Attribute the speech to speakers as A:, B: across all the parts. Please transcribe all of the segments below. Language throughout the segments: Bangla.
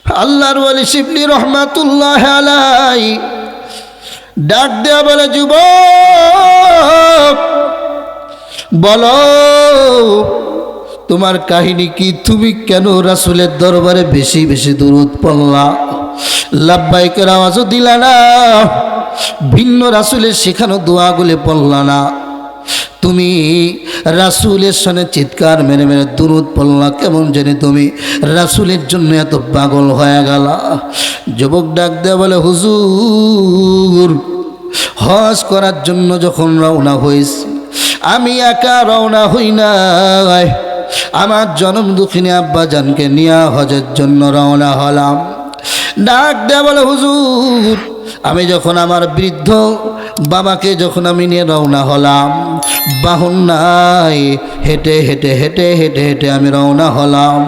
A: আল্লাহর ওয়ালি শিবলি রহমাতুল্লাহ আলাইহি ডাক দেয়া বলে, যুবক বলো তোমার কাহিনী কি? তুমি কেন রাসূলের দরবারে বেশি বেশি দুরূদ পড়লা? লাব্বাইকের আওয়াজও দিলা না, ভিন্ন রাসূলের শেখানো দোয়াগুলি পড়লা না, তুমি রাসূলের সামনে চিৎকার মেরে মেরে দুরূদ পড়লা। কেমন জানি তুমি রাসূলের জন্য এত পাগল হয়ে গেলা। যুবক ডাক দেয়া বলে, হুজুর হজ করার জন্য যখন রওনা হয়েছি, আমি একা রওনা হই নাই, আমার জনম দুঃখিনী আব্বা জানকে নিয়ে হজের জন্য রওনা হলাম। ডাক দেয়া বলে, হুজুর আমি যখন আমার বৃদ্ধ বাবাকে যখন আমি নিয়ে রওনা হলাম, বাহন নাই, হেঁটে হেঁটে হেঁটে হেঁটে হেঁটে আমি রওনা হলাম।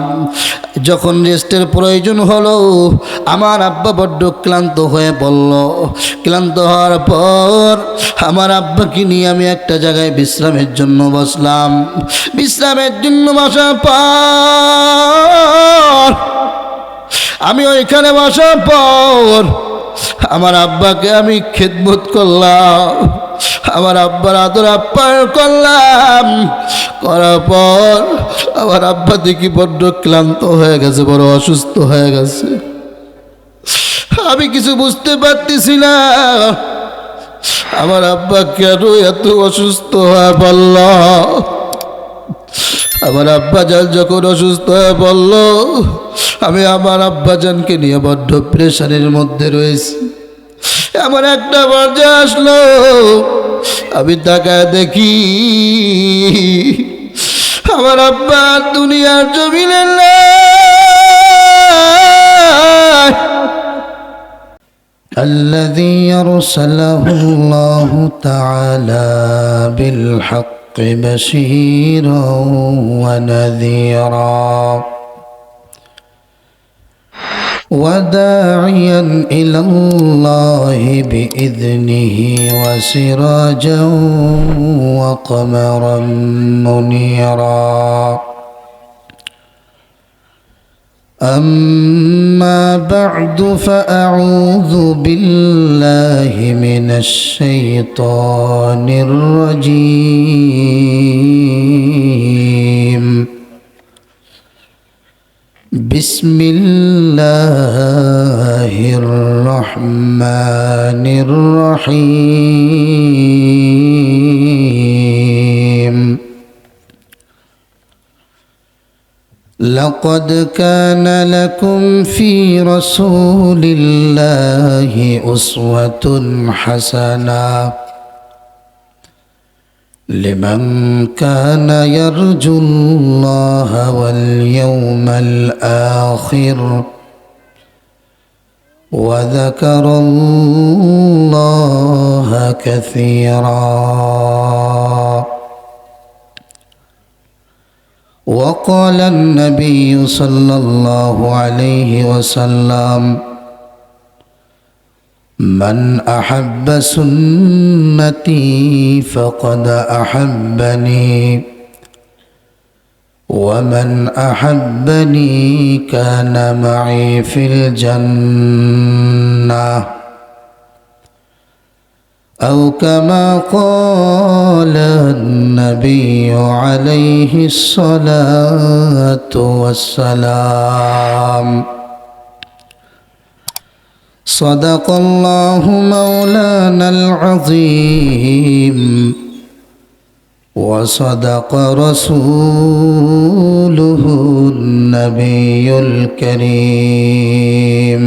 A: যখন রেস্টের প্রয়োজন হলো, আমার আব্বা বড্ড ক্লান্ত হয়ে পড়ল। ক্লান্ত হওয়ার পর আমার আব্বাকে নিয়ে আমি একটা জায়গায় বিশ্রামের জন্য বসলাম। বিশ্রামের জন্য বসার পর আমি ওইখানে বসার পর আমার আব্বাকে আমি খেদমত করলাম, আমার আব্বার আদর আপ্যায়ন করলাম। করার পর আমার আব্বা দেখি বড্ড ক্লান্ত হয়ে গেছে, বড় অসুস্থ হয়ে গেছে। আমি কিছু বুঝতে পারতেছি না, আমার আব্বা কেন এত অসুস্থ হয়ে পড়ল। আমার আব্বাজান যখন অসুস্থ হয়ে পড়ল, আমি আমার আব্বাজানকে নিয়ে বড্ড প্রেশারের মধ্যে রয়েছি। এমন একটা পর্যায়ে আসলো, আমি তাকায় দেখি আমার আব্বা দুনিয়ার জমিনে নাই। الذي أرسله الله تعالى بالحق بشيرا ونذيرا وداعيا إلى الله بإذنه وسراجا وقمرا منيرا. أما بعد فأعوذ بالله من الشيطان الرجيم. بسم الله الرحمن الرحيم. لقد كان لكم في رسول الله أسوة حسنة لمن كان يرجو الله واليوم الآخر وذكر الله كثيرا. وقال النبي صلى الله عليه وسلم: من أحب سنتي فقد أحبني ومن أحبني كان معي في الجنة أو كما قال النبي عليه الصلاة والسلام. صدق الله مولانا العظيم وصدق رسوله النبي الكريم.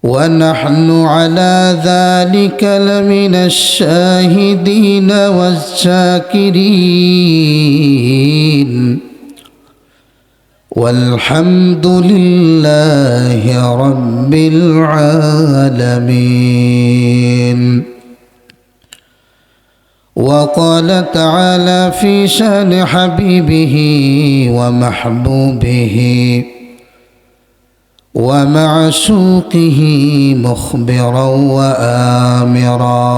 A: ونحن على ذلك لمن الشاهدين والشاكرين والحمد لله رب العالمين. وقال تعالى في شان حبيبه ومحبوبه ومعشوقه مخبرا وآمرا: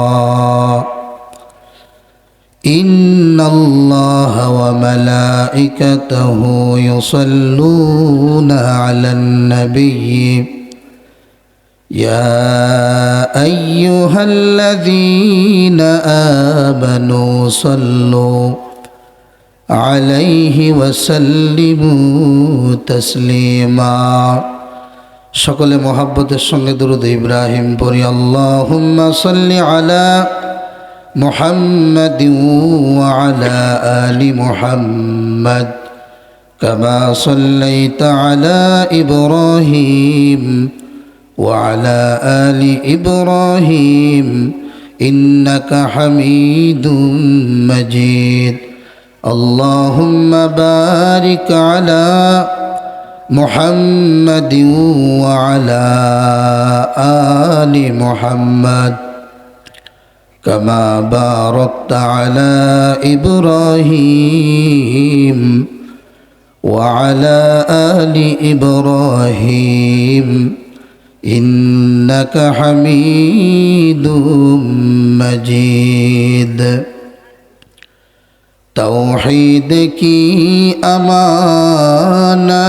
A: إن الله وملائكته يصلون على النبي يا أيها الذين آمنوا صلوا عليه وسلموا تسليما সকলে মোহাব্বতের সঙ্গে দুরূদ ইব্রাহিম পড়ি আল্লাহুম্মা সাল্লি আলা محمد وعلى آل محمد كما صليت على إبراهيم وعلى آل إبراهيم إنك حميد مجيد اللهم بارك على محمد وعلى آل محمد كما باركت على إبراهيم وعلى آل إبراهيم إنك حميد مجيد توحید کی امانہ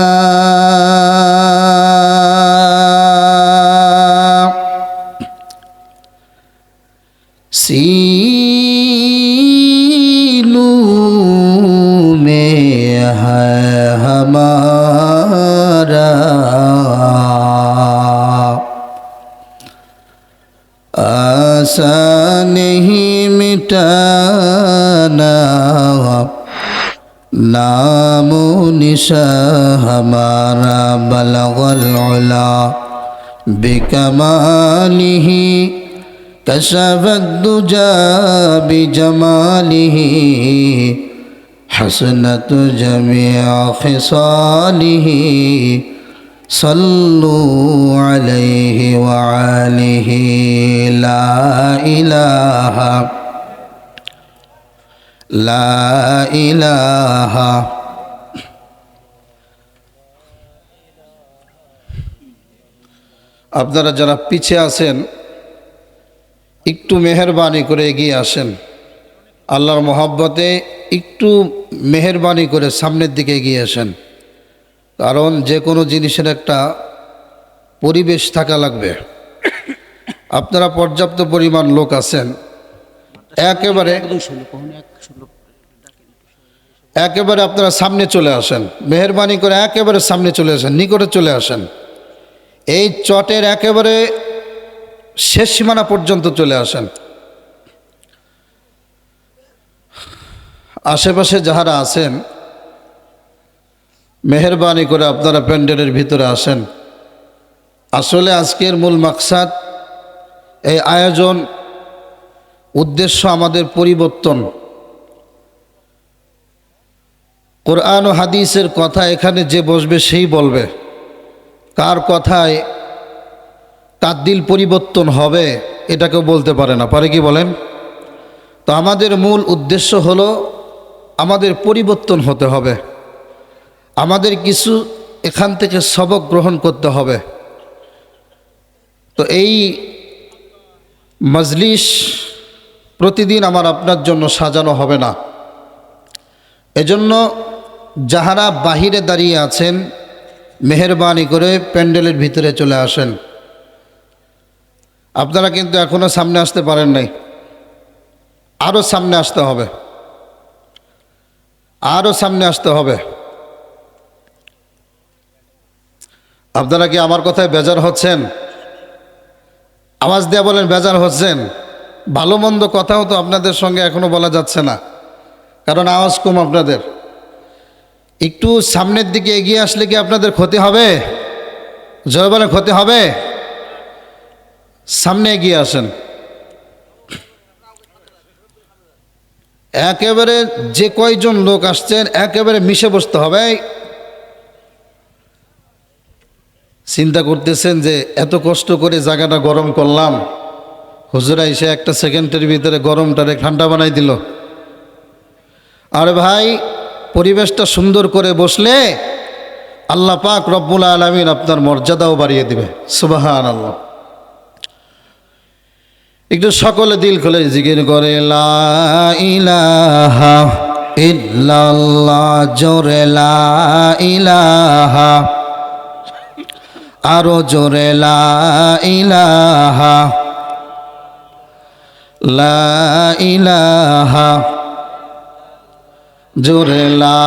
A: سینوں میں ہے ہمارا آسان نہیں مٹانا نام و نشاں ہمارا بلغ العلا بکمالہ كشف الدجى بجماله حسنت جميع خصاله صلوا عليه وآله لا إله আপনারা যারা পিছে আছেন একটু মেহেরবানি করে এগিয়ে আসেন আল্লাহর মহব্বতে একটু মেহেরবানি করে সামনের দিকে এগিয়ে আসেন কারণ যে কোনো জিনিসের একটা পরিবেশ থাকা লাগবে আপনারা পর্যাপ্ত পরিমাণ লোক আছেন একেবারে আপনারা সামনে চলে আসেন মেহেরবানি করে একেবারে সামনে চলে আসেন নিকটে চলে আসেন এই চটের একেবারে শেষ সীমানা পর্যন্ত চলে আসেন আশেপাশে যারা আছেন মেহেরবানি করে আপনারা প্যান্ডেলের ভিতরে আসেন আসলে আজকের মূল মাকসাদ এই আয়োজন উদ্দেশ্য আমাদের পরিবর্তন কোরআন ও হাদিসের কথা এখানে যে বসবে সেই বলবে কার কথায় তার দিল পরিবর্তন হবে এটা কেউ বলতে পারে না পারে কি বলেন তো আমাদের মূল উদ্দেশ্য হলো আমাদের পরিবর্তন হতে হবে আমাদের কিছু এখান থেকে সবক গ্রহণ করতে হবে তো এই মজলিস প্রতিদিন আমার আপনার জন্য সাজানো হবে না এজন্য যাহারা বাহিরে দাঁড়িয়ে আছেন মেহেরবানি করে প্যান্ডেলের ভিতরে চলে আসেন আপনারা কিন্তু এখনো সামনে আসতে পারেন নাই আরো সামনে আসতে হবে আরো সামনে আসতে হবে আপনারা কি আমার কথায় বেজার হচ্ছেন আওয়াজ দিয়ে বলেন বেজার হচ্ছেন ভালো মন্দ কথাও তো আপনাদের সঙ্গে এখনো বলা যাচ্ছে না কারণ আওয়াজ কম আপনাদের একটু সামনের দিকে এগিয়ে আসলে কি আপনাদের ক্ষতি হবে জয় বলে ক্ষতি হবে সামনে এগিয়ে আসেন একেবারে যে কয়জন লোক আসছেন একেবারে মিশে বসতে হবে চিন্তা করতেছেন যে এত কষ্ট করে জায়গাটা গরম করলাম হুজুরা এসে একটা সেকেন্ডের ভিতরে গরমটারে ঠান্ডা বানাই দিল আর ভাই পরিবেশটা সুন্দর করে বসলে আল্লাহ পাক রব্বুল আলামিন আপনার মর্যাদাও বাড়িয়ে দিবে সুবহানাল্লাহ একটু সকলে দিল খুলে জিকির করে লা ইলাহা ইল্লাল্লাহ, জোরে লা ইলাহা, আরো জোরে লা ইলাহা, লা ইলাহা, জোরে লা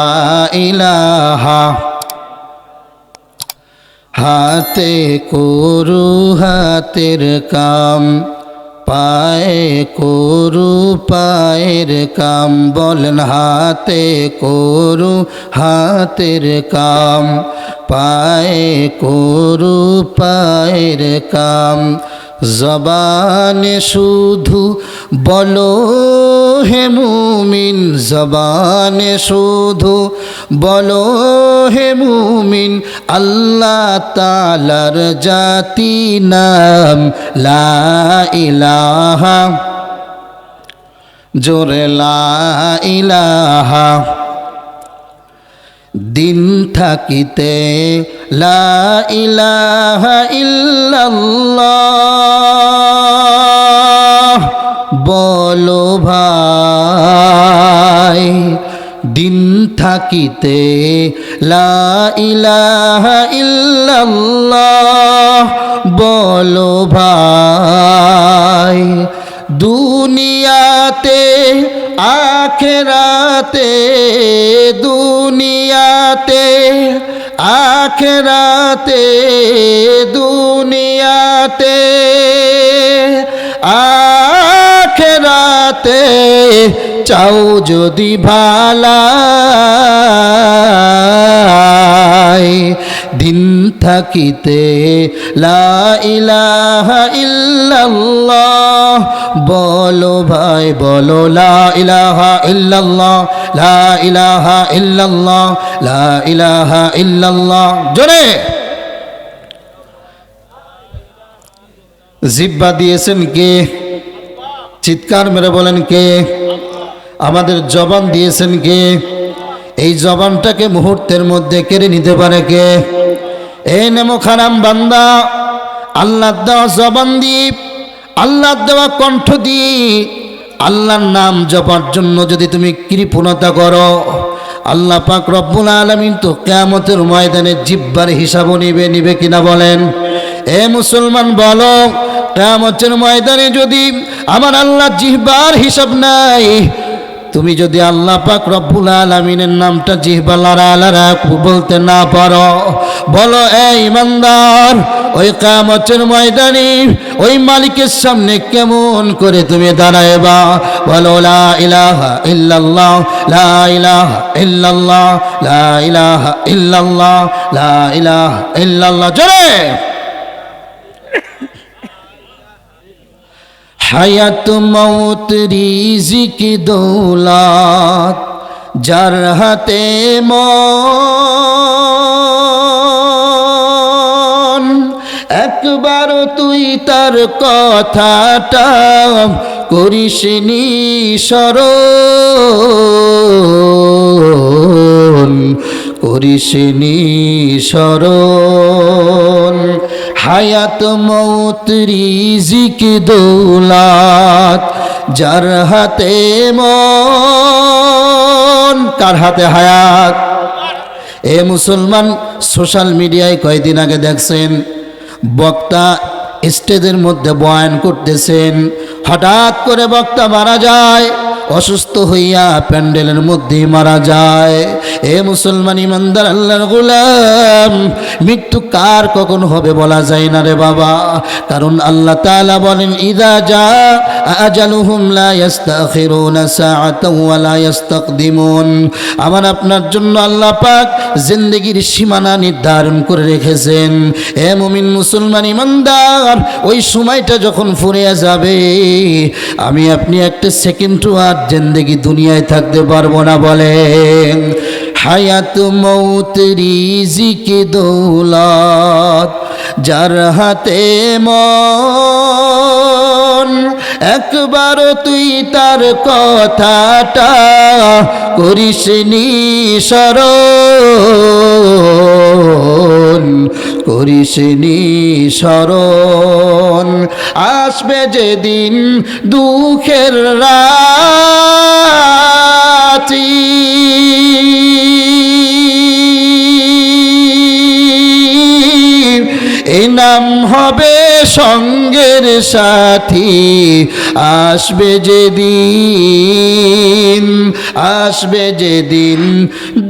A: ইলাহা। হাতে করু হাতের কাম, পায়ে করু পায়ের কাম, বলেন হাতে করু হাতের কাম, পায়ে করু পায়ের কাম। জবানে শুধু বলো হে মুমিন, জবানে শুধু বলো হে মুমিন, আল্লাহ তাআলার জাতি নাম লা ইলাহা, জোরে লা ইলাহা। দিন থাকিতে লা ইলাহা ইল্লাল্লাহ বলো ভাই, দিন থাকিতে লা ইলাহা ইল্লাল্লাহ বলো ভাই। দুনিয়াতে আখেরাতে, দুনিয়াতে আখেরাতে, দুনিয়াতে আখেরাতে চাও যদি ভালাই, দিন থাকিতে লা ইলাহা ইল্লাল্লাহ বলো ভাই, বলো লা ইলাহা ইল্লাল্লাহ, লা ইলাহা ইল্লাল্লাহ, লা ইলাহা ইল্লাল্লাহ। জোরে জিহ্বা দিয়েছেন কে? চিৎকার মেরে বলেন কে? আমাদের জবান দিয়েছেন কে? এই জবানটাকে মুহূর্তের মধ্যে কেড়ে নিতে পারে কে? এ নেমো খারাম বান্দা, আল্লাহ দেওয়া জবান দিয়ে, আল্লাহ দেওয়া কণ্ঠ দিয়ে আল্লাহর নাম জপার জন্য যদি তুমি কৃপণতা করো, আল্লাহ পাক রব্বুল আলামিন তো কিয়ামতের ময়দানে জিহ্বার হিসাবও নিবে কিনা বলেন? এ মুসলমান বলো, কিয়ামতের ময়দানে যদি আমার আল্লাহ জিহ্বার হিসাব নাই, তুমি যদি আল্লাহ পাক রব্বুল আলামিনের নামটা জিহ্বা লড়া বলতে না পারো, বলো এ ইমানদার, ওই কিয়ামতের ময়দানে ওই মালিকের সামনে কেমন করে তুমি দাঁড়াইবা? বলো লা ইলাহা ইল্লাল্লাহ, লা ইলাহা ইল্লাল্লাহ, লা ইলাহা ইল্লাল্লাহ, লা ইলাহা ইল্লাল্লাহ। জোরে হায়াত মৌত রিজিক দৌলত যার হাতে মন, একবার তুই তার কথাটা করিস নি স্মরণ, করিস নি স্মরণ। হায়াত মৌত রিজিক দৌলত যার হাতে মন, কার হাতে হায়াত? এ মুসলমান, সোশ্যাল মিডিয়ায় কয়েকদিন আগে দেখছেন বক্তা স্টেজের মধ্যে বয়ান করতেছেন, হঠাৎ করে বক্তা মারা যায়, অসুস্থ হইয়া প্যান্ডেলের মধ্যেই মারা যায়। এ মুসলমান ইমানদার আল্লাহর গোলাম, মৃত্যু কার কখন হবে বলা যায় না রে বাবা, কারণ আল্লাহ তাআলা বলেন ইযা জাআ আজালুহুম লা ইস্তাখিরুনা সাআতাও ওয়া লা ইস্তাকদিমুন। আমার আপনার জন্য আল্লাহ পাক জিন্দেগির সীমানা নির্ধারণ করে রেখেছেন। এ মুমিন মুসলমান ইমানদার, ওই সময়টা যখন ফুরিয়ে যাবে, আমি আপনি একটা সেকেন্ডও আর জিন্দেগি দুনিয়ায় থাকতে পারবো না। বলেন হায়াত মৌত রিজিক দৌলত যার হাতে মন, একবার তুই তার কথাটা করিস নি স্মরণ, করিস নিঃস্মরণ। আসবে যেদিন দুঃখের রাতি, এ নাম হবে সঙ্গের সাথী। আসবে যেদিন, আসবে যেদিন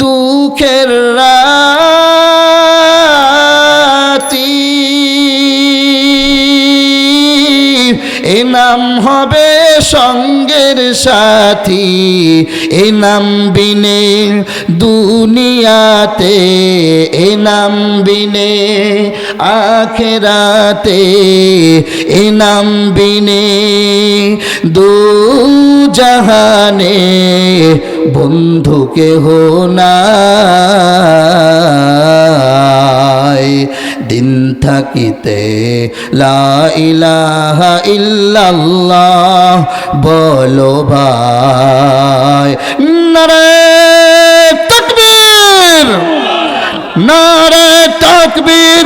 A: দুঃখের রাতি, এ নাম হবে সঙ্গের সাথী। এ নাম বিনে দুনিয়াতে, এ নাম বিনে আখেরাতে, এ নাম বিনে দু জাহানে বন্ধু কেহ নাই। দিন থাকিতে লা ইলাহা ইল্লাল্লাহ বলো ভাই। নারে তাকবীর, নারে তাকবীর,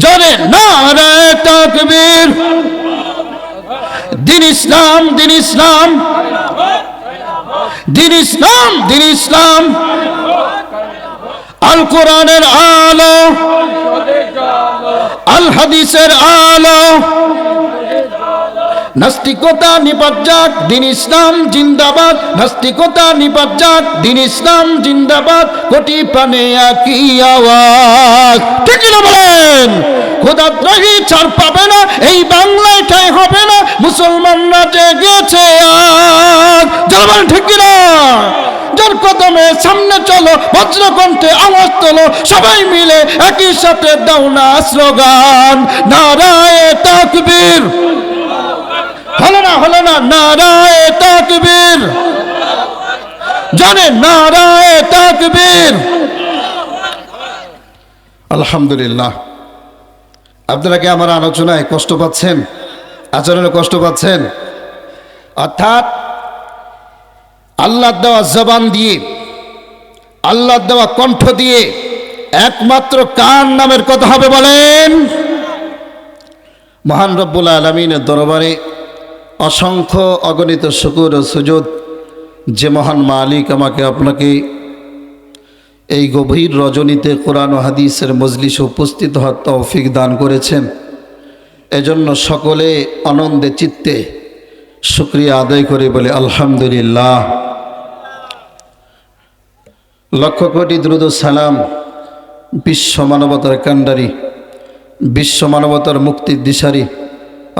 A: জোরে নারে তাকবীর। দিন ইসলাম, দিন ইসলাম, দিন ইসলাম, দিন ইসলাম। আল কোরআনের আলো, আল হাদিসের আলো, নাস্তিকতা নিপাত যাক, দিন ইসলাম জিন্দাবাদ। নাস্তিকতা নিপাত যাক, দিন ইসলাম জিন্দাবাদ। কোটি প্রাণে একই আওয়াজ, ঠিক না বলেন? খোদাদ্রোহী ছাড় পাবে না, এই বাংলায় ঠাঁই হবে না, মুসলমানরা জেগেছে আজ। যারা বলেন ঠিক কিনা? যার কদমে সামনে চলো, বজ্রকণ্ঠে আওয়াজ তোলো, সবাই মিলে একই সাথে দাও না স্লোগান, নারায়ে তাকবীর। হলো না, হলো না, নারায়ে তাকবীর, জানে নারায়ে তাকবীর। আলহামদুলিল্লাহ। আপনারা কি আমার আলোচনায় কষ্ট পাচ্ছেন, আচরণে কষ্ট পাচ্ছেন? অর্থাৎ আল্লাহর দেওয়া জবান দিয়ে, আল্লাহর দেওয়া কণ্ঠ দিয়ে একমাত্র কার নামের কথা হবে বলেন? মহান রব্বুল আলামিনের দরবারে অসংখ্য অগণিত শুকর ও সুজুদ, যে মহান মালিক আমাকে আপনাকে এই গভীর রজনীতে কোরআন ও হাদিসের মজলিসে উপস্থিত হওয়ার তৌফিক দান করেছেন, এজন্য সকলে আনন্দে চিত্তে শুকরিয়া আদায় করে বলে আলহামদুলিল্লাহ। লক্ষ কোটি দ্রুত সালাম বিশ্ব মানবতার কান্ডারি, বিশ্ব মানবতার মুক্তির দিশারি,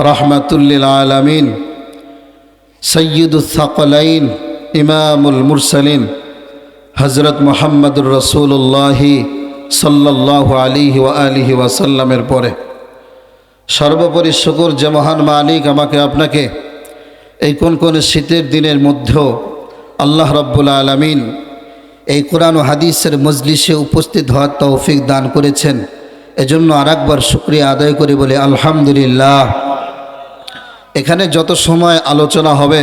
A: রাহমাতুল্লিল আলামিন, সৈয়দুস সাকলাইন, ইমামুল মুরসালিন, হজরত মুহাম্মদুর রাসূলুল্লাহি সাল্লাল্লাহু আলাইহি ওয়া আলিহি ওয়াসাল্লামের পরে সর্বোপরি শুকর যে মহান মালিক আমাকে আপনাকে এই কোন শীতের দিনের মধ্যেও আল্লাহ রাব্বুল আলামিন এই কোরআন ও হাদিসের মজলিসে উপস্থিত হওয়ার তৌফিক দান করেছেন, এজন্য আরেকবার শুকরিয়া আদায় করে বলে আলহামদুলিল্লাহ। এখানে যত সময় আলোচনা হবে,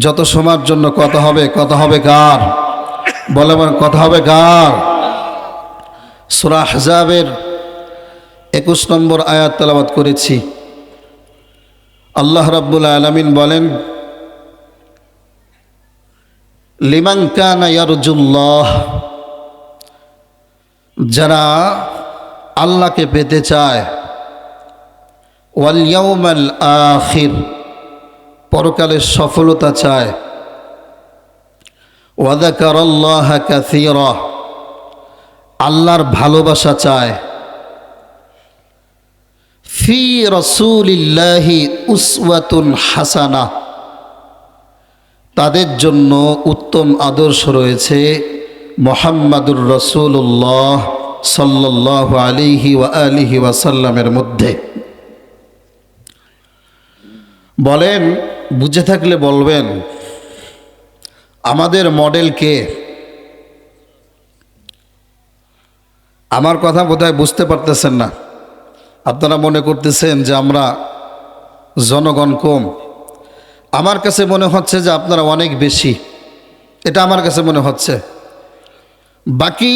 A: যত সময়ের জন্য কথা হবে, কথা হবে কার? বলে কথা হবে কার? সূরা আহজাবের 21 নম্বর আয়াত তেলাওয়াত করেছি। আল্লাহ রাব্বুল আলামিন বলেন, লিমান কানা ইয়ারজুল্লাহ, যারা আল্লাহকে পেতে চায়, ওয়াল ইয়াউমাল আখির, পরকালের সফলতা চায়, ওয়া যাকারাল্লাহা কাসীরা, আল্লাহর ভালোবাসা চায়, ফি রাসূলিল্লাহি উসওয়াতুন হাসানাহ, তাদের জন্য উত্তম আদর্শ রয়েছে মুহাম্মাদুর রাসূলুল্লাহ সাল্লাল্লাহু আলাইহি ওয়া আলিহি ওয়াসাল্লামের মধ্যে। বলেন, বুঝে থাকলে বলবেন আমাদের মডেল কে? আমার কথা বোধহয় বুঝতে পারতেছেন না। আপনারা মনে করতেছেন যে আমরা জনগণ কম। আমার কাছে মনে হচ্ছে যে আপনারা অনেক বেশি, এটা আমার কাছে মনে হচ্ছে। বাকি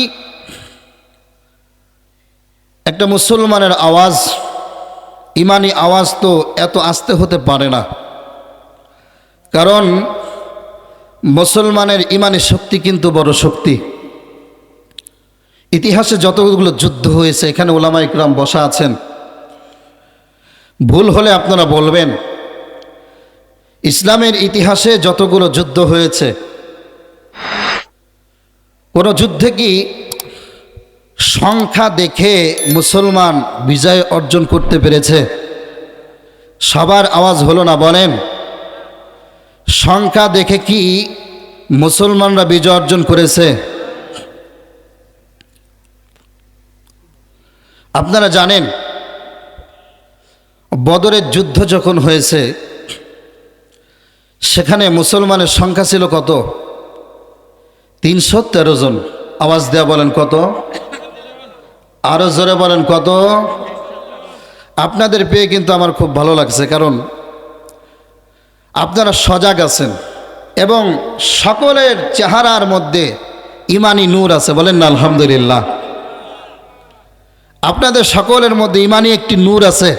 A: একটা মুসলমানের আওয়াজ, ইমানি আওয়াজ তো এত আস্তে হতে পারে না, কারণ মুসলমানের ইমানি শক্তি কিন্তু বড় শক্তি। ইতিহাসে যতগুলো যুদ্ধ হয়েছে, এখানে উলামা ইকরাম বসা আছেন, ভুল হলে আপনারা বলবেন। ইসলামের ইতিহাসে যতগুলো যুদ্ধ হয়েছে, কোন যুদ্ধে কি সংখ্যা দেখে মুসলমান বিজয় অর্জন করতে পেরেছে? সবার আওয়াজ হলো না, বলেন। সংখ্যা দেখে কি মুসলমানরা বিজয় অর্জন করেছে? আপনারা জানেন বদরের যুদ্ধ যখন হয়েছে, সেখানে মুসলমানের সংখ্যা ছিল কত? 313 জন। আওয়াজ দেয়া বলেন কত? আরো জোরে বলেন কত? আপনাদের পেয়ে কিন্তু আমার খুব ভালো লাগছে, কারণ আপনারা সজাগ আছেন এবং সকলের চেহারার মধ্যে ইমানি নূর আছে, বলেন না আলহামদুলিল্লাহ। আপনাদের সকলের মধ্যে ইমানি একটি নূর আছে।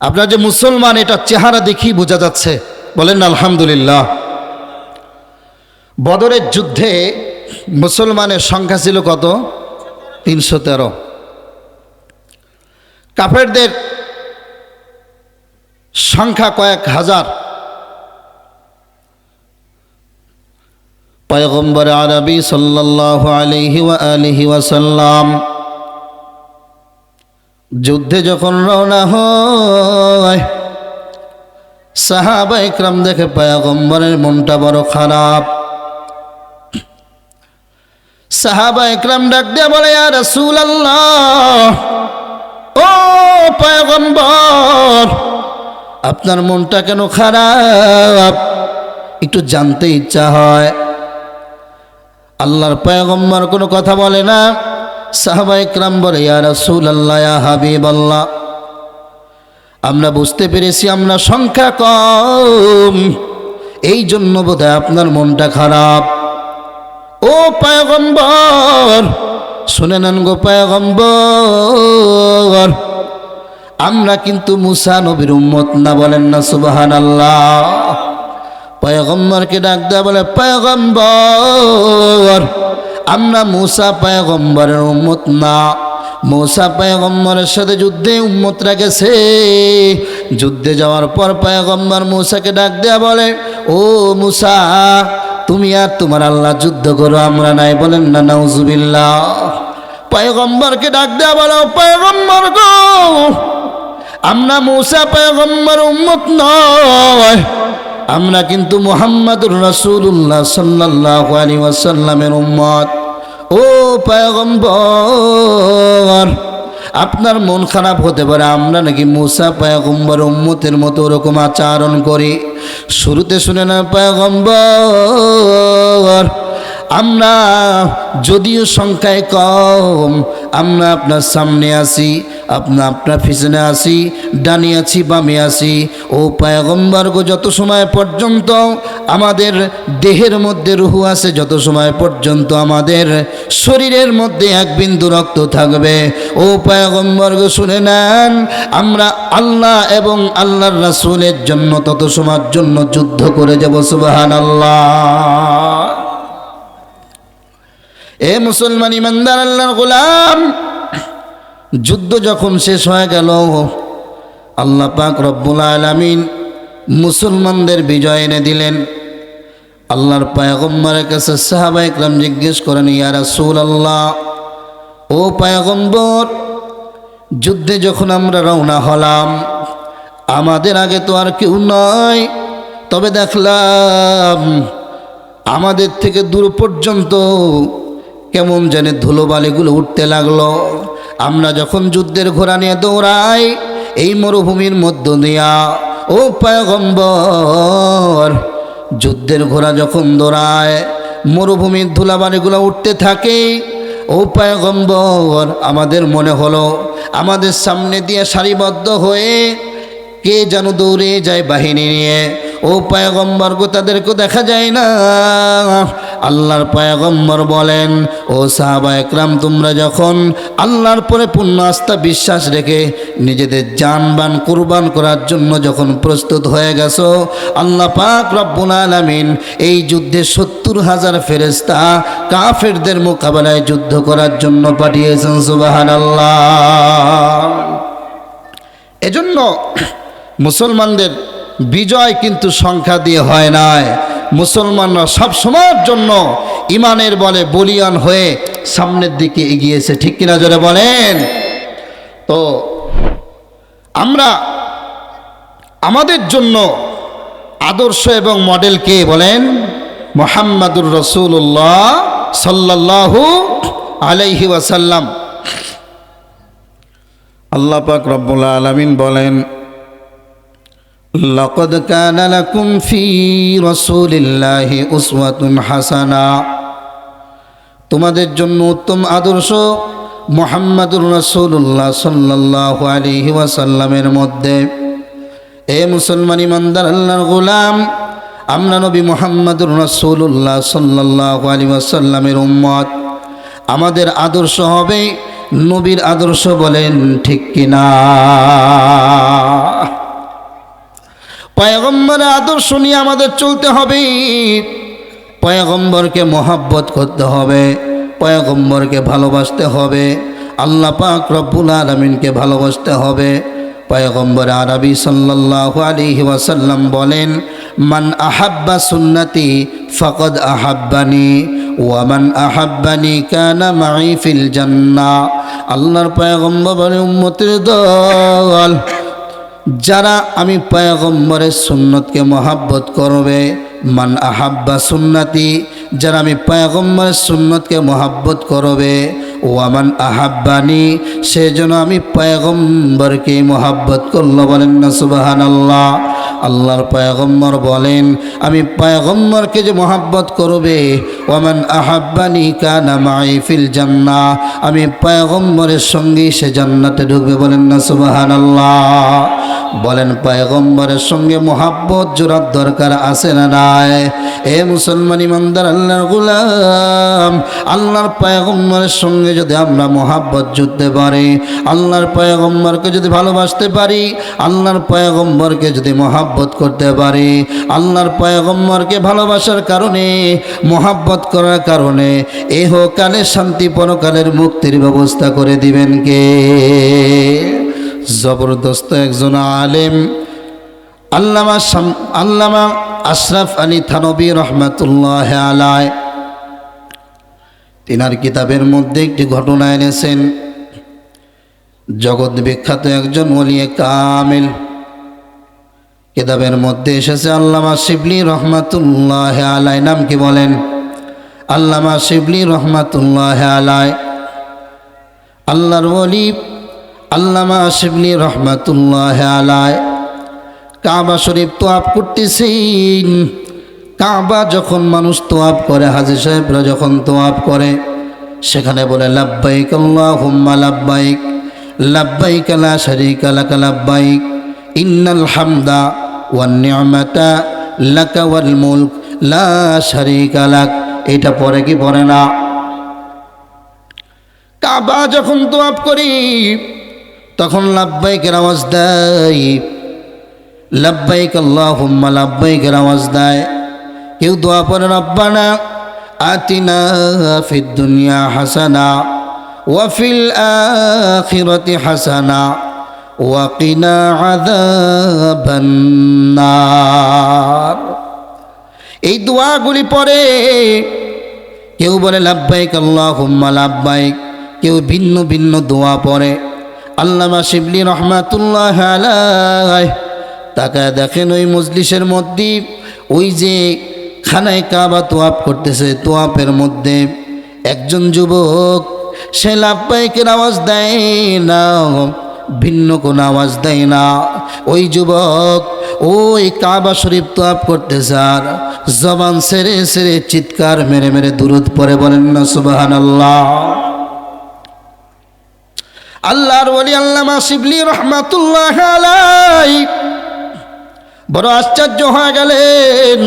A: আপনার যে মুসলমান, এটা চেহারা দেখি বোঝা যাচ্ছে, বলেন না আলহামদুলিল্লাহ। বদরের যুদ্ধে মুসলমানের সংখ্যা ছিল কত? 313। কাফেরদের সংখ্যা কয়েক হাজার। পয়গম্বর আরবি সাল্লাল্লাহু আলাইহি ওয়া আলিহি ওয়াসাল্লাম যুদ্ধে যখন রওনা হয়, সাহাবা ইকরাম দেখে পয়গম্বরের মনটা বড় খারাপ। সাহাবা ইকরাম ডাক দিয়ে বলে, ইয়া রাসূলুল্লাহ, ও পয়গম্বর, আপনার মনটা কেন খারাপ? একটু জানতে ইচ্ছা হয়। আল্লাহর পয়গম্বর কোনো কথা বলে না। সাহাবা ইকরাম বলে, ইয়া রাসূলুল্লাহ, ইয়া হাবিবাল্লাহ, আমরা বুঝতে পেরেছি আমরা সংখ্যা কম, এই জন্য বোধহয় আপনার মনটা খারাপ। ও পয়গম্বর, শুনে নেন গো পয়গম্বর, আমরা কিন্তু মুসা নবীর উম্মত না, বলেন না সুবহানাল্লাহ। পয়গম্বরকে ডাক দেয়া বলে, পয়গম্বর, আমরা মুসা পয়গম্বরের উম্মত না। মুসা পয়গম্বরের সাথে যুদ্ধে উম্মতরা গেছে। যুদ্ধে যাওয়ার পর পয়গম্বর মুসাকে ডাক দেয়া বলে, ও মুসা, তুমি আর তোমার আল্লাহ যুদ্ধ করো, আমরা নাই, বলেন না নাউজুবিল্লাহ। পয়গম্বরকে ডাক দেয়া বলে, পয়গম্বর গো, আমরা মুসা পয়গম্বর উম্মত নয়, আমরা কিন্তু মুহাম্মাদুর রাসূলুল্লাহ সাল্লাল্লাহু আলাইহি ওয়াসাল্লামের উম্মত। ও পয়গম্বর, আপনার মন খারাপ হতে পারে, আমরা নাকি মুসা পয়গম্বর উম্মতের মতো ওরকম আচরণ করি। শুরুতে শুনে না পয়গম্বর, আমরা যদিও সংখ্যায় কম, আমরা আপনার সামনে আছি, আপনার পিছনে আছি, ডানে আছি, বামে আছি। ও পয়গম্বর গো, যত সময় পর্যন্ত আমাদের দেহের মধ্যে রুহু আছে, যত সময় পর্যন্ত আমাদের শরীরের মধ্যে এক বিন্দু রক্ত থাকবে, ও পয়গম্বর গো শুনে নেন, আমরা আল্লাহ এবং আল্লাহর রাসূলের জন্য তত সময়ের জন্য যুদ্ধ করে যাব। সুবহানাল্লাহ। এ মুসলমান ইমানদার আল্লাহর গোলাম, যুদ্ধ যখন শেষ হয়ে গেল, আল্লাহ পাক রব্বুল আলামিন মুসলমানদের বিজয় এনে দিলেন। আল্লাহর পয়গম্বরের কাছে সাহাবা ইকরাম জিজ্ঞেস করেন, ইয়া রাসূলুল্লাহ, ও পয়গম্বর, যুদ্ধে যখন আমরা রওনা হলাম, আমাদের আগে তো আর কেউ নয়, তবে দেখলাম আমাদের থেকে দূর পর্যন্ত কেমন জানে ধুলোবালিগুলো উঠতে লাগলো। আমরা যখন যুদ্ধের ঘোড়া নিয়ে দৌড়াই এই মরুভূমির মধ্য দিয়া, ও পয়গম্বর, যুদ্ধের ঘোড়া যখন দৌড়ায় মরুভূমির ধুলাবালিগুলো উঠতে থাকে। ও পয়গম্বর, আমাদের মনে হলো আমাদের সামনে দিয়ে সারিবদ্ধ হয়ে কে যেন দৌড়ে যায় বাহিনী নিয়ে। ও পয়গম্বর গো, তাদেরকে দেখা যায় না, আল্লাহর পয়গম্বর বলেন, ও সাহাবা একরাম, তোমরা যখন আল্লাহর পরে পূর্ণ আস্থা বিশ্বাস রেখে নিজেদের জানবান কুরবান করার জন্য যখন প্রস্তুত হয়ে গেছো, আল্লাহ পাক রব্বুল আলামিন এই যুদ্ধে 70,000 ফেরেশতা কাফেরদের মোকাবেলায় যুদ্ধ করার জন্য পাঠিয়েছেন। সুবহানাল্লাহ। এজন্য মুসলমানদের বিজয় কিন্তু সংখ্যা দিয়ে হয় নাই। মুসলমানরা সব সময়ের জন্য ইমানের বলে বলিয়ান হয়ে সামনের দিকে এগিয়েছে, ঠিক কিনা জোরে বলেন। তো আমরা আমাদের জন্য আদর্শ এবং মডেল কে বলেন? মুহাম্মাদুর রাসূলুল্লাহ সাল্লাল্লাহু আলাইহি ওয়াসাল্লাম। আল্লাহ পাক রব্বুল আলামিন বলেন, লাকাদ কানা লাকুম ফি রাসূলিল্লাহি উসওয়াতুন হাসানা। তোমাদের জন্য উত্তম আদর্শ মুহাম্মাদুর রাসূলুল্লাহ সাল্লাল্লাহু আলাইহি ওয়াসাল্লামের মধ্যে। এ মুসলমান ইমানদার আল্লাহর গোলাম, আমরা নবী মুহাম্মাদুর রাসূলুল্লাহ সাল্লাল্লাহু আলাইহি ওয়াসাল্লামের উম্মত। আমাদের আদর্শ হবে নবীর আদর্শ, বলেন ঠিক কিনা? পয়গম্বরের আদর্শ নিয়ে আমাদের চলতে হবে। পয়গম্বরকে মহব্বত করতে হবে, পয়গম্বরকে ভালোবাসতে হবে, আল্লাহ পাক রব্বুল আলামিনকে ভালোবাসতে হবে। পয়গম্বর আরবি সাল্লাল্লাহু আলাইহি ওয়াসাল্লাম বলেন, মান আহাব্বা সুন্নতি ফাকাদ আহাব্বানি ওয়া মান আহাব্বানি কানা মাই ফিল জান্নাহ। আল্লাহর পয়গম্বর বলেন, উম্মতের দল, যারা আমি পয়গম্বরের সুন্নতকে মহব্বত করবে, মান আহাব্বা সুন্নতি, যারা আমি পয়গম্বরের সুন্নতকে মহব্বত করবে, ও আমান আহাব্বানি, সেজন্য আমি পয়গম্বরকে মহব্বত করলো, বলেন না সুবহানাল্লাহ। আল্লাহর পয়গম্বর বলেন, আমি পয়গম্বরকে যে মহব্বত করবে, ওয়ামান আহাব্বানি কানা মাই ফিল জান্নাহ, আমি পয়গম্বরের সঙ্গেই সে জান্নাতে ঢুকবে, বলেন না সুবহানাল্লাহ। বলেন, পয়গম্বরের সঙ্গে মহব্বত জোড়ার দরকার আছে না নাই? এ মুসলমান ইমানদার আল্লাহর গোলাম, আল্লাহর পয়গম্বরের সঙ্গে যদি আমরা মহব্বত জুড়তে পারি, আল্লাহর পয়গম্বরকে যদি ভালোবাসতে পারি, আল্লাহর পয়গম্বরকে যদি মহব্বত করতে পারি, আল্লাহর পয়গম্বরকে ভালোবাসার কারণে, মহব্বত করার কারণে এহকালে শান্তি, পরকালের মুক্তির ব্যবস্থা করে দিবেন কে? জবরদস্ত একজন আলেম আল্লামা আশরাফ আলী থানভী রহমাতুল্লাহ আলাইহি, তিনার কিতাবের মধ্যে একটি ঘটনা এনেছেন। জগৎ বিখ্যাত একজন ওলিয়ে কামিল, কিতাবের মধ্যে এসেছে আল্লামা শিবলি রহমাতুল্লাহ আলাইহি। নাম কি বলেন? আল্লামা শিবলি রহমাতুল্লাহ আলাইহি। আল্লাহর ওলি আল্লামা শিবলি রহমাতুল্লাহ আলাইহি কাবা শরীফ তোয়াফ করতেছেন। কাবা যখন মানুষ তোয়াফ করে, হাজী সাহেবরা যখন তোয়াফ করে, সেখানে বলে লাব্বাইক আল্লাহুম্মা লাব্বাইক, লাব্বাইক লা শারীকা লাক লাব্বাইক, ইন্নাল হামদা ওয়ান নি'মাতা লাকা ওয়াল মুলক লা শারীকা লাক। এটা পড়ে কি পড়ে না? কাবা যখন তোয়াফ করি তখন লাব্বাইকের আওয়াজ দেয়, লাব্বাইক আল্লাহুম্মা লাব্বাইকের আওয়াজ দেয়। কেউ দোয়া পড়ে, রব্বানা আতিনা ফিদ দুনিয়া হাসানা ওয়া ফিল আখিরাতি হাসানা ওয়া কিনা আযাবান নার। এই দোয়াগুলি পড়ে কেউ বলে লাব্বাইক আল্লাহুম্মা লাব্বাইক, কেউ ভিন্ন ভিন্ন দোয়া পড়ে। আল্লামা শিবলি রহমাতুল্লাহ আলাইহি তাকায় দেখেন, ওই মজলিসের মধ্যে ওই যে খানায় কাবা তোয়াফ করতেছে, তোয়াফের মধ্যে একজন যুবক, সে লাব্বাইকের আওয়াজ দেয় না, ভিন্ন কোনো আওয়াজ দেয় না। ওই যুবক ওই কাবা শরীফ তোয়াফ করতেছে আর জবান সেরে সেরে চিৎকার মেরে মেরে দুরূদ পড়ে, বলেন না সুবহানাল্লাহ। আল্লাহর ওলি আল্লামা শিবলি রহমাতুল্লাহ আলাইহি বড় আশ্চর্য হয়ে গেলেন।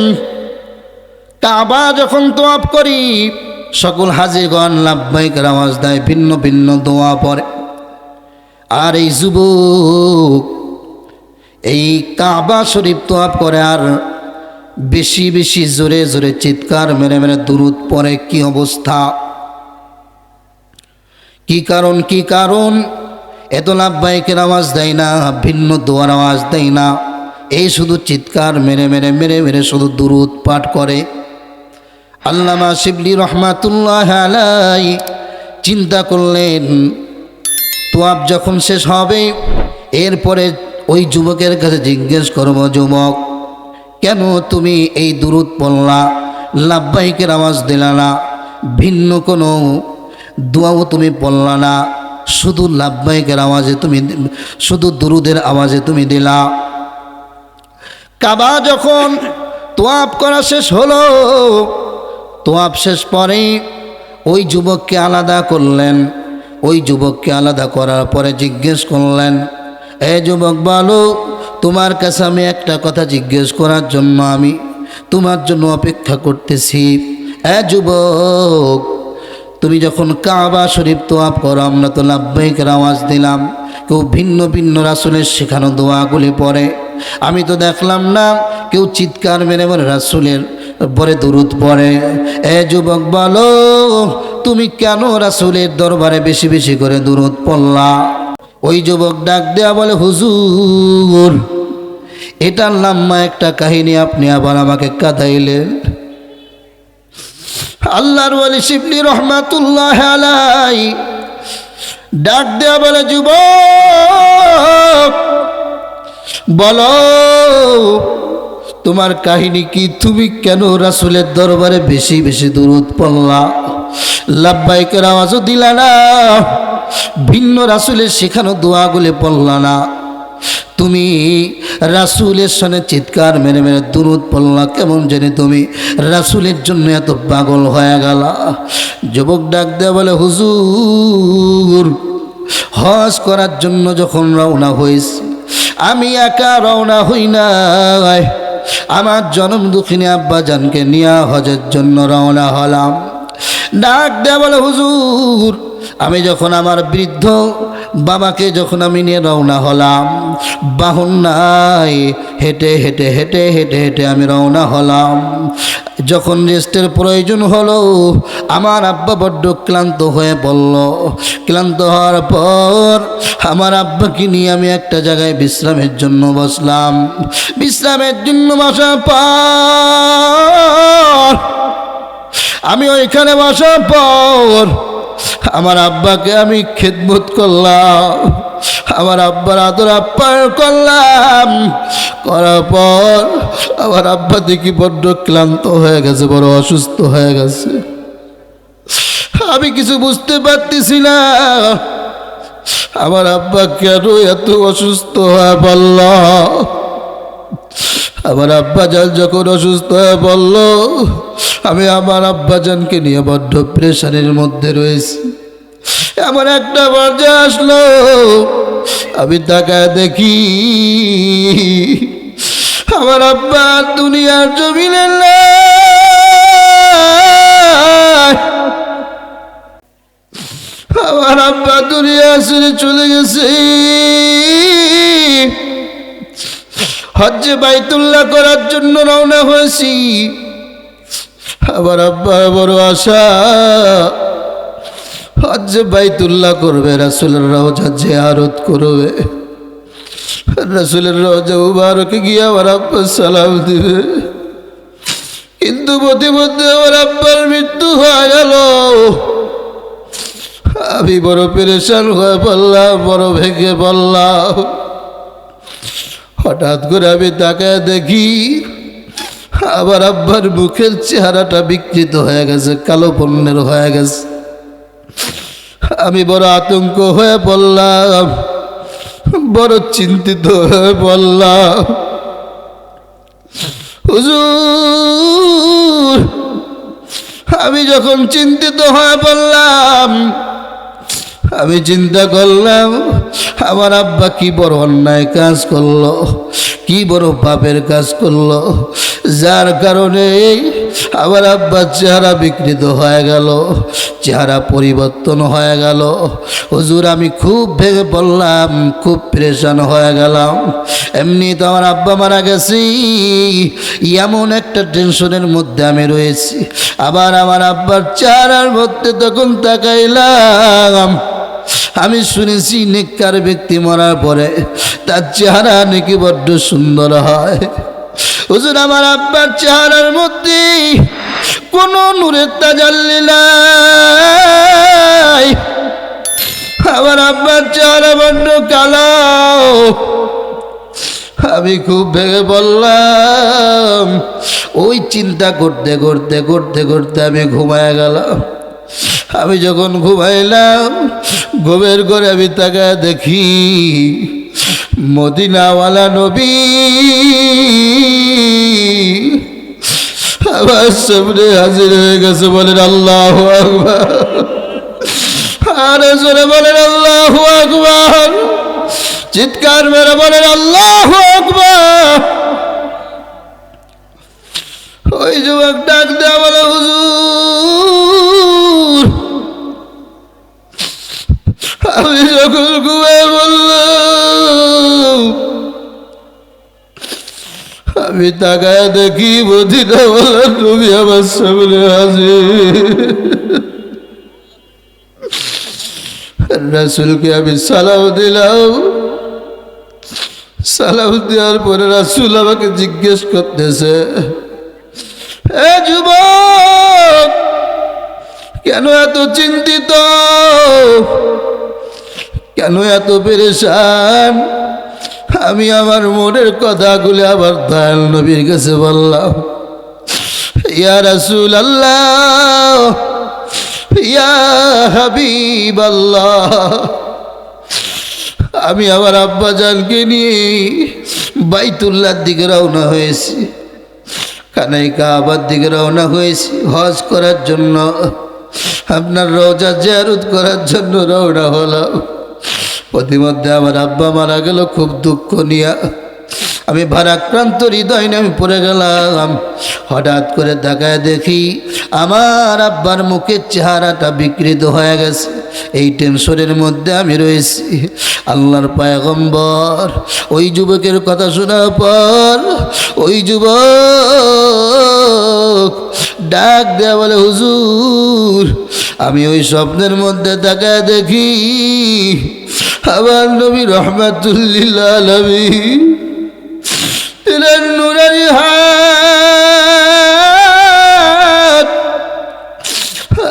A: কাবা যখন তওয়াফ করি সকল হাজিগণ লাব্বাইকের আওয়াজ দেয়, ভিন্ন ভিন্ন দোয়া পড়ে। আর এই যুবক এই কাবা শরীফ তওয়াফ করে আর বেশি বেশি জোরে জোরে চিৎকার মেরে মেরে দুরূদ পড়ে। কি অবস্থা! কি কারণ এত লাব্বাইকের আওয়াজ দেয় না, ভিন্ন দোয়ার আওয়াজ দেয় না, এই শুধু চিৎকার মেরে মেরে মেরে মেরে শুধু দুরূদ পাঠ করে। আল্লামা শিবলি রহমাতুল্লাহ আলাইহি চিন্তা করলেন, তওয়াফ যখন শেষ হবে এরপরে ওই যুবকের কাছে জিজ্ঞেস করব, যুবক কেন তুমি এই দুরূদ পড়লা, লাব্বাইকের আওয়াজ দিলা না, ভিন্ন কোনো দোয়াও তুমি পড়লা না, শুধু লাব্বাইকের আওয়াজে তুমি, শুধু দুরূদের আওয়াজে তুমি দিলা। কাবা যখন তওয়াফ করা শেষ হলো, তওয়াফ শেষ পরে ওই যুবককে আলাদা করলেন। ওই যুবককে আলাদা করার পরে জিজ্ঞেস করলেন, এ যুবক বলো, তোমার কাছে আমি একটা কথা জিজ্ঞেস করার জন্য আমি তোমার জন্য অপেক্ষা করতেছি। এ যুবক, তুমি যখন কাবা শরীফ তওয়াফ করো, আমরা তো লাব্বাইকের আওয়াজ দিলাম, কেউ ভিন্ন ভিন্ন রাসূলের শেখানো দোয়াগুলি পড়ে, আমি তো দেখলাম না কেউ চিৎকার মেরে মেরে রাসূলের পরে দুরূদ পড়ে। এ যুবক বলো, তুমি কেন রাসূলের দরবারে বেশি বেশি করে দুরূদ পড়লা? ওই যুবক ডাক দেয়া বলে, হুজুর এটার লম্বা একটা কাহিনী, আপনি আবার আমাকে কাঁদাইলেন। আল্লাহর ওয়ালি শিবলি রহমাতুল্লাহ আলাইহি ডাক দেয়া বলে, যুবক বলো তোমার কাহিনী কি? তুমি কেন রাসূলের দরবারে বেশি বেশি দুরূদ পড়লা, লাব্বাইকের আওয়াজও দিলা না, ভিন্ন রাসূলের শেখানো দোয়াগুলি পড়লা না, তুমি রাসূলের সামনে চিৎকার মেরে মেরে দুরূদ পড়লা, কেমন জানি তুমি রাসূলের জন্য এত পাগল হয়ে গেলা? যুবক ডাক দেয়া বলে, হুজুর হজ করার জন্য যখন রওনা হয়েছি, আমি একা রওনা হই নাই, আমার জনম দুঃখিনী আব্বা জানকে নিয়ে হজের জন্য রওনা হলাম। ডাক দেয়া বলে, হুজুর আমি যখন আমার বৃদ্ধ বাবাকে যখন আমি নিয়ে রওনা হলাম, বাহন নাই, হেঁটে হেঁটে হেঁটে হেঁটে হেঁটে আমি রওনা হলাম। যখন রেস্টের প্রয়োজন হলো, আমার আব্বা বড্ড ক্লান্ত হয়ে পড়ল। ক্লান্ত হওয়ার পর আমার আব্বাকে নিয়ে আমি একটা জায়গায় বিশ্রামের জন্য বসলাম। বিশ্রামের জন্য বসার পর আমি ওইখানে বসার পর আমার আব্বাকে আমি খেদমত করলাম, আমার আব্বার আদর আপ্যায়ন করলাম। করার পর আমার আব্বা দেখি বড্ড ক্লান্ত হয়ে গেছে, বড় অসুস্থ হয়ে গেছে। আমি কিছু বুঝতে পারতেছি না, আমার আব্বা কেন এত অসুস্থ হয়ে পড়ল। আমার আব্বাজান যখন অসুস্থ হয়ে পড়ল, আমি আমার আব্বাজানকে নিয়ে বড্ড প্রেশারের মধ্যে রয়েছি। এমন একটা পর্যায়ে আসলো, আমি তাকায় দেখি আমার আব্বা দুনিয়ার জমিনে নাই। আমার আব্বা দুনিয়া ছেড়ে চলে গেছে, হজ্জে বাইতুল্লাহ করার জন্য রওনা হয়েছি। আমার আব্বার বড় আশা, হজ্জে বাইতুল্লাহ করবে, রাসূলের রওজা জিয়ারত করবে, রাসূলের রওজা মুবারকে গিয়ে আমার আব্বা সালাম দিবে। কিন্তু প্রতিমধ্যে আমার আব্বার মৃত্যু হয়ে গেল। আমি বড় পেরেশান হয়ে পড়লাম, বড় ভেঙে পড়লাম। হঠাৎ করে আমি তাকায় দেখি আমার আব্বার মুখের চেহারাটা বিকৃত হয়ে গেছে, কালো বর্ণের হয়ে গেছে। আমি বড় আতঙ্ক হয়ে পড়লাম, বড় চিন্তিত হয়ে পড়লাম। হুজুর আমি যখন চিন্তিত হয়ে পড়লাম, আমি চিন্তা করলাম আমার আব্বা কি বড় অন্যায় কাজ করলো, কি বড় পাপের কাজ করলো, যার কারণে আমার আব্বার চেহারা বিকৃত হয়ে গেল, চেহারা পরিবর্তন হয়ে গেল। হুজুর আমি খুব ভেঙে পড়লাম, খুব পেরেশান হয়ে গেলাম। এমনি তো আমার আব্বা মারা গেছি, এমন একটা টেনশনের মধ্যে আমি রয়েছি। আবার আমার আব্বার চেহারার মধ্যে তখন তাকাইলাম, আমি শুনেছি নেককার ব্যক্তি মরার পরে তার চেহারা নাকি বড্ড সুন্দর হয়। হুজুর আমার আব্বার চেহারার মধ্যে কোনো নূরের তাজাল্লি নাই, আমার আব্বার চেহারা বড্ড কালো। আমি খুব ভেঙে বললাম, ওই চিন্তা করতে করতে করতে করতে আমি ঘুমায় গেলাম। আমি যখন ঘুমাইলাম, ঘুমের ঘরে আমি তাকায় দেখি মদিনাওয়ালা নবী আমার সামনে হাজির হয়ে গেছে। বলেন আল্লাহু আকবার, আরে জোরে বলেন আল্লাহু আকবার, চিৎকার মেরে বলেন আল্লাহু আকবার। ওই যুবক ডাক দেয়া বলে, হুজুর আমি যখন ঘুমিয়ে বললাম, আমি তাকায় দেখি মদিনাওয়ালা নবী আমার সামনে হাজির। রাসূলকে আমি সালাম দিলাম। সালাম দেওয়ার পরে রাসূল আমাকে জিজ্ঞেস করতেছে, এ যুবক কেন এত চিন্তিত, কেন এত পেরেশান? আমি আমার মনের কথাগুলো আবার দয়াল নবীর কাছে বললাম। ইয়া রাসূলুল্লাহ, ইয়া হাবিবাল্লাহ, আমি আমার আব্বা জানকে নিয়ে বাইতুল্লাহর দিকে রওনা হয়েছি, কানাই কাবার দিকে রওনা হয়েছি হজ করার জন্য, আপনার রওজা জিয়ারত করার জন্য রওনা হলাম। প্রতিমধ্যে আমার আব্বা মারা গেল, খুব দুঃখ নিয়ে আমি ভারাক্রান্ত হৃদয় নিয়ে আমি পড়ে গেলাম। হঠাৎ করে তাকায় দেখি আমার আব্বার মুখের চেহারাটা বিকৃত হয়ে গেছে। এই টেনশনের মধ্যে আমি রয়েছি। আল্লাহর পয়গম্বর ওই যুবকের কথা শোনার পর ওই যুবক ডাক দেয়া বলে, হুজুর আমি ওই স্বপ্নের মধ্যে তাকায় দেখি আমার নবী রাহমাতুল লিল আলামিন তিনার নূরানি হাত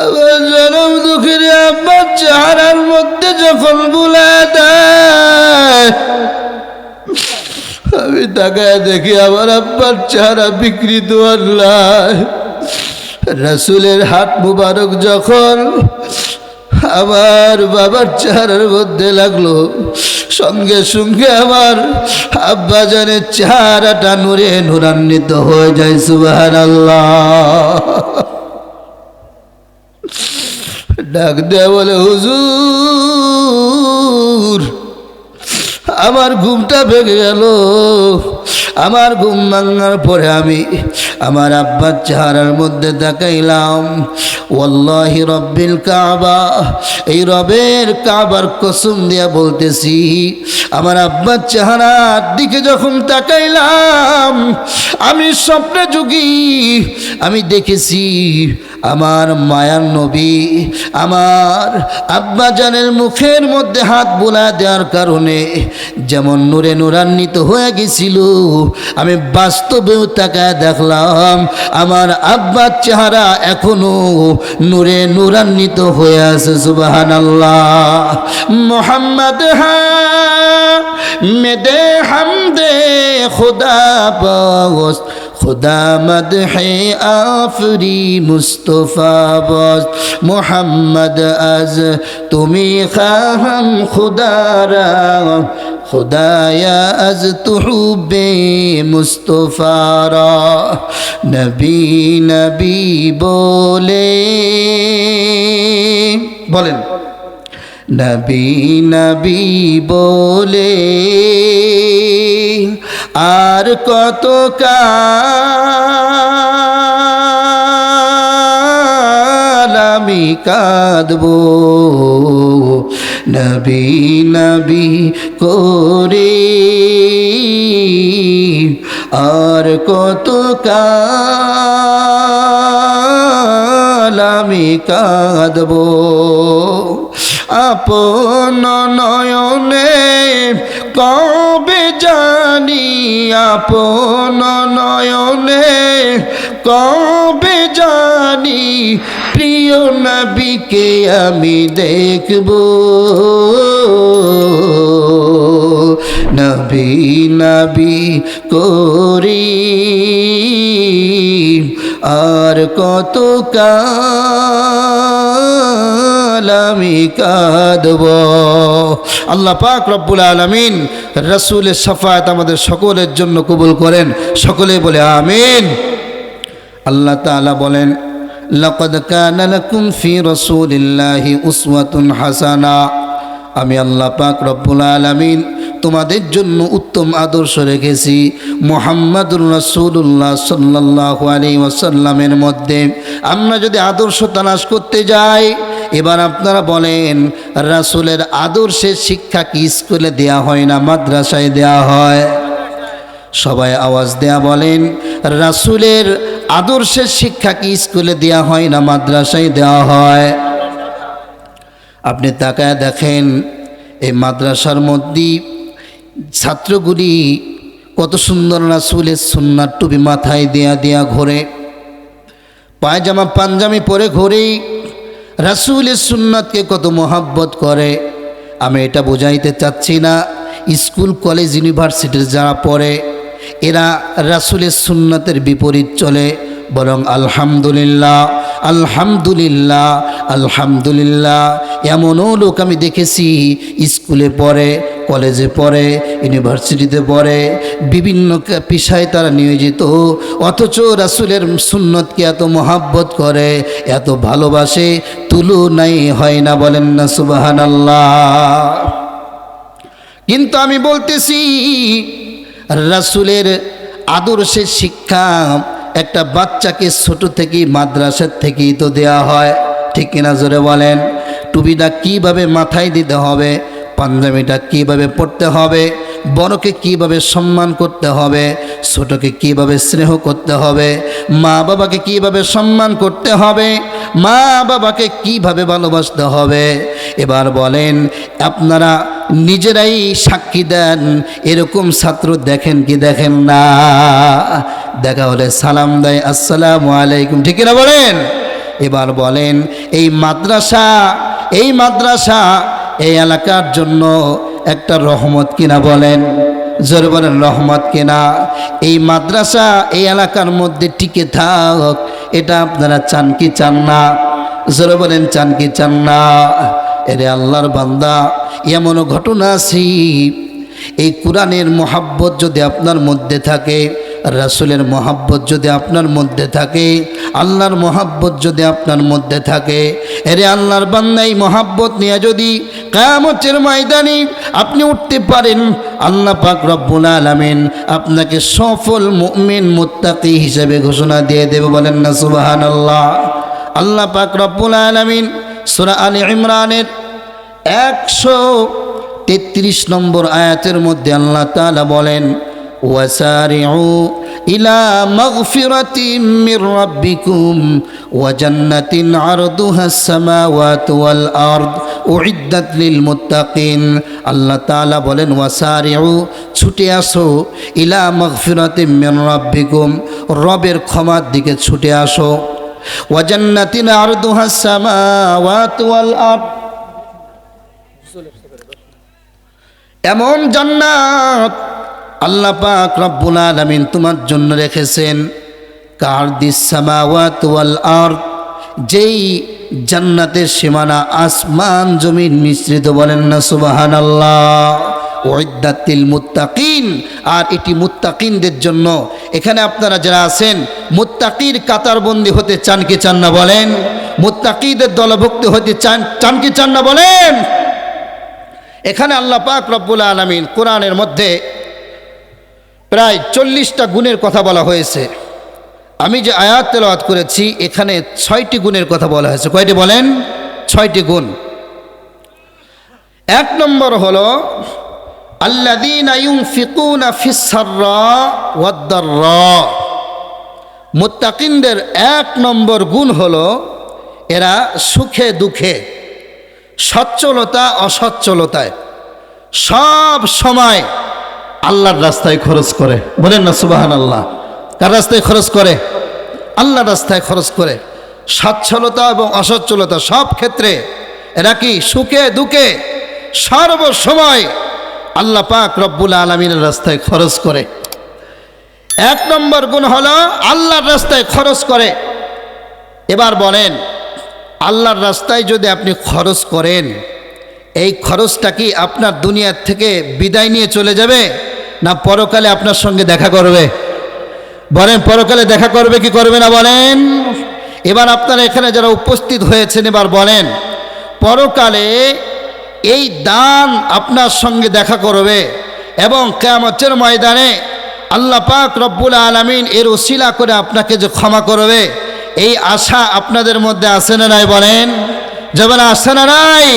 A: আমার জনম দুঃখের আব্বার চেহারার মধ্যে যখন বুলায় দেয়, আমি তাকায় দেখি আমার আব্বার চেহারা বিকৃত। আল্লাহ রাসূলের হাত মুবারক যখন আমার বাবার চেহারার মধ্যে লাগলো, সঙ্গে সঙ্গে আমার আব্বা জানের চেহারাটা নূরে নূরান্বিত হয়ে যায়। সুবহানাল্লাহ। ডাক দেয়া বলে, হুজুর আমার ঘুমটা ভেঙে গেল। আমার ঘুম ভাঙার পরে আমি আমার আব্বার চেহারার মধ্যে তাকাইলাম। ওয়াল্লাহি রব্বিল কাবা, এই রবের কাবার কসম দিয়া বলতেছি, আমার আব্বার চেহারার দিকে যখন তাকাইলাম আমি স্বপ্নে যোগী আমি দেখেছি আমার মায়ার নবী আমার আব্বা জানের মুখের মধ্যে হাত বোলা দেওয়ার কারণে যেমন নূরে নূরান্বিত হয়ে গেছিল, আমি বাস্তবেও তাকায় দেখলাম আমার আব্বার চেহারা এখনো নূরে নূরান্বিত হয়ে আছে। সুবহানাল্লাহ। মুহাম্মদ মেদে হামদে খুদা বাস, खुदा मदहे आफरी मुस्तफ़ा बस, मोहम्मद अज तुम्ही खाहम खुदारा, खुदाया अज तुहुबे मुस्तफ़ारा। नबी नबी बोले बोलें, नबी नबी बोले আর কত কাল আমি কাঁদবো নবী নবী করে আর কত কাল আমি কাঁদবো আপন নয়নে কবে জানি আপন নয়নে কবে জানি প্রিয় নবীকে আমি দেখব নবী নবী করি আর কত কাল আমি কাঁদব আল্লাহ পাক রব্বুল আলামিন রাসূলের শাফায়াত আমাদের সকলের জন্য কবুল করেন সকলে বলে আমিন আল্লাহ তাআলা বলেন লাকাদ কানা লাকুম ফি রাসূলিল্লাহি উসওয়াতুন হাসানা আমি আল্লাহ পাক রব্বুল আলামিন তোমাদের জন্য উত্তম আদর্শ রেখেছি মুহাম্মাদুর রাসূলুল্লাহ সাল্লাল্লাহু আলাইহি ওয়াসাল্লামের মধ্যে আমরা যদি আদর্শ তালাশ করতে যাই এবার আপনারা বলেন রাসূলের আদর্শের শিক্ষা কি স্কুলে দেয়া হয় না মাদ্রাসায় দেয়া হয় সবাই আওয়াজ দেয়া বলেন রাসূলের আদর্শের শিক্ষা কি স্কুলে দেয়া হয় না মাদ্রাসায় দেওয়া হয় আপনি তাকায় দেখেন এই মাদ্রাসার মধ্যে ছাত্রগুলি কত সুন্দর রাসূলের সুন্নাত টুপি মাথায় দেয়া ঘোরে পায়জামা পাঞ্জাবি পরে ঘোরে রাসূলের সুন্নাতকে কত মহব্বত করে আমি এটা বোঝাইতে চাচ্ছি না স্কুল কলেজ ইউনিভার্সিটির যারা পড়ে এরা রাসূলের সুন্নাতের বিপরীত চলে বরং আলহামদুলিল্লাহ আলহামদুলিল্লাহ আলহামদুলিল্লাহ এমনও লোক আমি দেখেছি স্কুলে পড়ে কলেজে পড়ে ইউনিভার্সিটিতে পড়ে বিভিন্ন পেশায় তারা নিয়োজিত অথচ রাসূলের সুন্নতকে এত মহব্বত করে এত ভালোবাসে তুলনাই হয় না বলেন না সুবহানাল্লাহ কিন্তু আমি বলতেছি রাসূলের আদর্শের শিক্ষা একটা বাচ্চাকে ছোট থেকে মাদ্রাসার থেকেই তো দেয়া হয় ঠিক কিনা জোরে বলেন টুপিটা কিভাবে মাথায় দিতে হবে পাঞ্জাবিটা কিভাবে পড়তে হবে বড়কে কিভাবে সম্মান করতে হবে ছোটকে কিভাবে স্নেহ করতে হবে মা বাবাকে কিভাবে সম্মান করতে হবে মা বাবাকে কিভাবে ভালোবাসতে হবে এবার বলেন আপনারা নিজেরাই সাক্ষী দেন এরকম ছাত্র দেখেন কি দেখেন না দেখা হলে সালাম দেয় আসসালামু আলাইকুম ঠিক না বলেন এবার বলেন এই মাদ্রাসা এই এলাকার জন্য একটা রহমত কিনা বলেন জোরে বলেন রহমত কিনা এই মাদ্রাসা এই এলাকার মধ্যে টিকে থাক এটা আপনারা চান কি চান না জোরে বলেন চান কি চান না এরে আল্লাহর বান্দা এমনও ঘটনা আছে এই কোরআনের মহব্বত যদি আপনার মধ্যে থাকে রাসূলের মহব্বত যদি আপনার মধ্যে থাকে আল্লাহর মহব্বত যদি আপনার মধ্যে থাকে এরে আল্লাহর বান্দা এই মহব্বত নিয়ে যদি কিয়ামতের ময়দানে আপনি উঠতে পারেন আল্লাহ পাক রব্বুল আলামিন আপনাকে সফল মুমিন মুত্তাকি হিসেবে ঘোষণা দিয়ে দেবে বলেন না সুবহানাল্লাহ আল্লাহ পাক রব্বুল আলামিন সূরা আলে ইমরানের 133 নম্বর আয়াতের মধ্যে আল্লাহ তাআলা বলেন وسارعوا إلى مغفرة من ربكم وجنة عرضها السماوات والأرض أعدت للمتقين আল্লাহ তাআলা বলেন ওয়াসারিউ ছুটে আসো ইলা মাগফিরাতিম মিন রাব্বিকুম রবের ক্ষমার দিকে ছুটে আসো ওয়া জান্নাতিন আরদুহা সামাওয়াতু ওয়াল আরদ এমন জান্নাত আল্লাহ পাক রব্বুল আলামিন তোমার জন্য রেখেছেন কারদিস সামাওয়াত ওয়াল আরদ যেই জান্নাতের সীমানা আসমান জমিন মিশ্রিত বলেন না সুবহানাল্লাহ উইদ্দাতিল মুত্তাকিন আর এটি মুত্তাকিনদের জন্য এখানে আপনারা যারা আছেন মুত্তাকির কাতারবন্দি হতে চান কি চান না বলেন মুত্তাকিদের দলভুক্ত হতে চান কি চান না বলেন এখানে আল্লাহ পাক রব্বুল আলামিন কোরআনের মধ্যে প্রায় 40টা গুণের কথা বলা হয়েছে আমি যে আয়াত তেলাওয়াত করেছি এখানে 6টি গুণের কথা বলা হয়েছে। কয়টি বলেন? 6টি গুণ। 1 নম্বর হলো আল্লাযীনা ইউনফিকুনা ফিস সাররা ওয়াদ দাররা। মুত্তাকিনদের 1 নম্বর গুণ হলো এরা সুখে দুঃখে, সচ্ছলতা অসচ্ছলতায় সব সময় আল্লাহর রাস্তায় খরচ করে। বলেন না সুবহানাল্লাহ। কার রাস্তায় খরচ করে? আল্লাহর রাস্তায় খরচ করে। সচ্ছলতা এবং অসচ্ছলতা সব ক্ষেত্রে এরা কি সুখে দুঃখে সর্বসময় আল্লাহ পাক রব্বুল আলামিনের রাস্তায় খরচ করে। 1 নম্বর গুণ হলো আল্লাহর রাস্তায় খরচ করে। এবার বলেন, আল্লাহর রাস্তায় যদি আপনি খরচ করেন, এই খরচটা কি আপনার দুনিয়ার থেকে বিদায় নিয়ে চলে যাবে, না পরকালে আপনার সঙ্গে দেখা করবে? বলেন, পরকালে দেখা করবে কি করবে না বলেন? এবার আপনারা এখানে যারা উপস্থিত হয়েছেন, এবার বলেন, পরকালে এই দান আপনার সঙ্গে দেখা করবে এবং কিয়ামতের ময়দানে আল্লাহ পাক রব্বুল আলামিন এর ওসিলা করে আপনাকে যে ক্ষমা করবে, এই আশা আপনাদের মধ্যে আছে না নাই? বলেন, যেমন আছে না নাই?